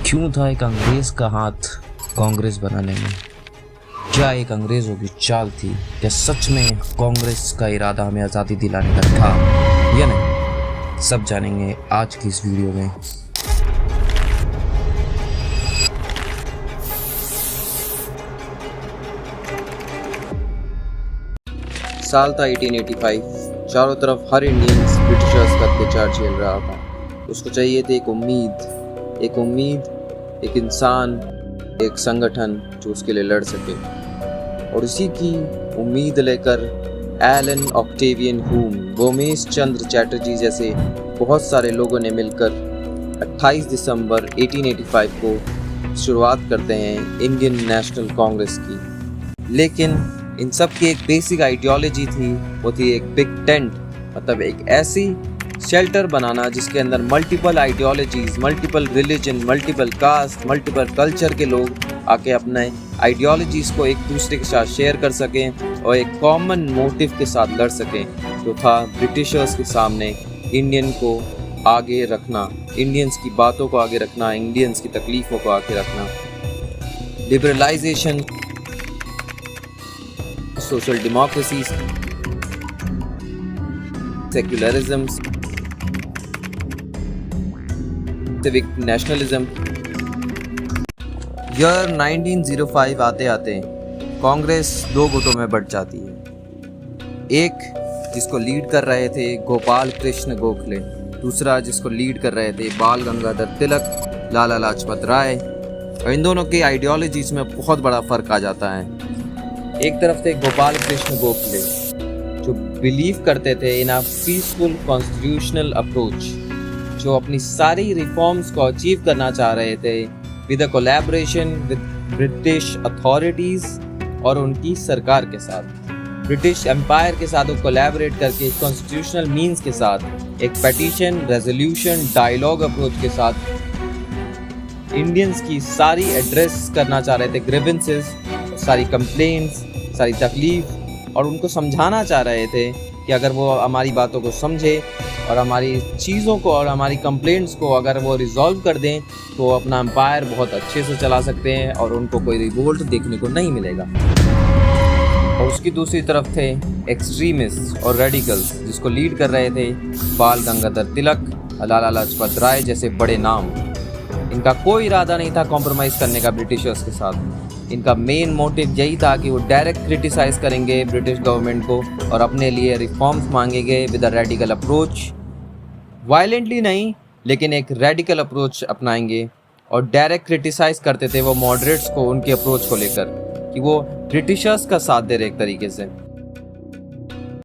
क्यों था एक अंग्रेज का हाथ कांग्रेस बनाने में? क्या एक अंग्रेजों की चाल थी? क्या सच में कांग्रेस का इरादा हमें आज़ादी दिलाने का था या नहीं? सब जानेंगे आज की इस वीडियो में। साल था 1885। चारों तरफ हर इंडियंस ब्रिटिशर्स का अत्याचार झेल रहा था। उसको चाहिए थी एक इंसान, एक संगठन जो उसके लिए लड़ सके। और इसी की उम्मीद लेकर एलन ऑक्टेवियन ह्यूम, गोमेश चंद्र चैटर्जी जैसे बहुत सारे लोगों ने मिलकर 28 दिसंबर 1885 को शुरुआत करते हैं इंडियन नेशनल कांग्रेस की। लेकिन इन सब की एक बेसिक आइडियोलॉजी थी, वो थी एक बिग टेंट, मतलब एक ऐसी शेल्टर बनाना जिसके अंदर multiple ideologies, multiple religion, multiple caste, multiple culture के लोग आके अपने आइडियोलॉजीज को एक दूसरे के साथ शेयर कर सकें और एक कॉमन मोटिव के साथ लड़ सकें, जो था ब्रिटिशर्स के सामने इंडियन को आगे रखना, इंडियंस की बातों को आगे रखना, इंडियंस की तकलीफ़ों को आगे रखना। Liberalisation, social democracy, secularism, civic nationalism. Year 1905 आते आते कांग्रेस दो गुटों में बंट जाती है। एक जिसको लीड कर रहे थे गोपाल कृष्ण गोखले, दूसरा जिसको लीड कर रहे थे बाल गंगाधर तिलक, लाला लाजपत राय। और इन दोनों की आइडियोलॉजीज में बहुत बड़ा फर्क आ जाता है। एक तरफ थे गोपाल कृष्ण गोखले जो बिलीव करते थे इन अ पीसफुल कॉन्स्टिट्यूशनल अप्रोच, जो अपनी सारी रिफॉर्म्स को अचीव करना चाह रहे थे with a collaboration with British authorities और उनकी सरकार के साथ, ब्रिटिश एम्पायर के साथ वो कोलैबोरेट करके कॉन्स्टिट्यूशनल मींस के साथ एक पेटिशन, रेजोल्यूशन, डायलॉग अप्रोच के साथ इंडियंस की सारी एड्रेस करना चाह रहे थे, ग्रीवेंसेस, सारी कंप्लेंट्स, सारी तकलीफ, और उनको समझाना चाह रहे थे कि अगर वो हमारी बातों को समझे और हमारी चीज़ों को और हमारी कंप्लेंट्स को अगर वो रिजॉल्व कर दें तो वो अपना एम्पायर बहुत अच्छे से चला सकते हैं और उनको कोई रिवोल्ट देखने को नहीं मिलेगा। और उसकी दूसरी तरफ थे एक्सट्रीमिस्ट और रेडिकल्स, जिसको लीड कर रहे थे बाल गंगाधर तिलक, लाला लाजपत राय जैसे बड़े नाम। इनका कोई इरादा नहीं था कॉम्प्रोमाइज़ करने का ब्रिटिशर्स के साथ। इनका मेन मोटिव यही था कि वो डायरेक्ट क्रिटिसाइज करेंगे ब्रिटिश गवर्नमेंट को और अपने लिए रिफॉर्म्स मांगेंगे with a radical approach. Violently नहीं, लेकिन एक रेडिकल अप्रोच अपनाएंगे। और डायरेक्ट क्रिटिसाइज करते थे वो मॉडरेट्स को उनके अप्रोच को लेकर कि वो ब्रिटिशर्स का साथ दे रहे एक तरीके से।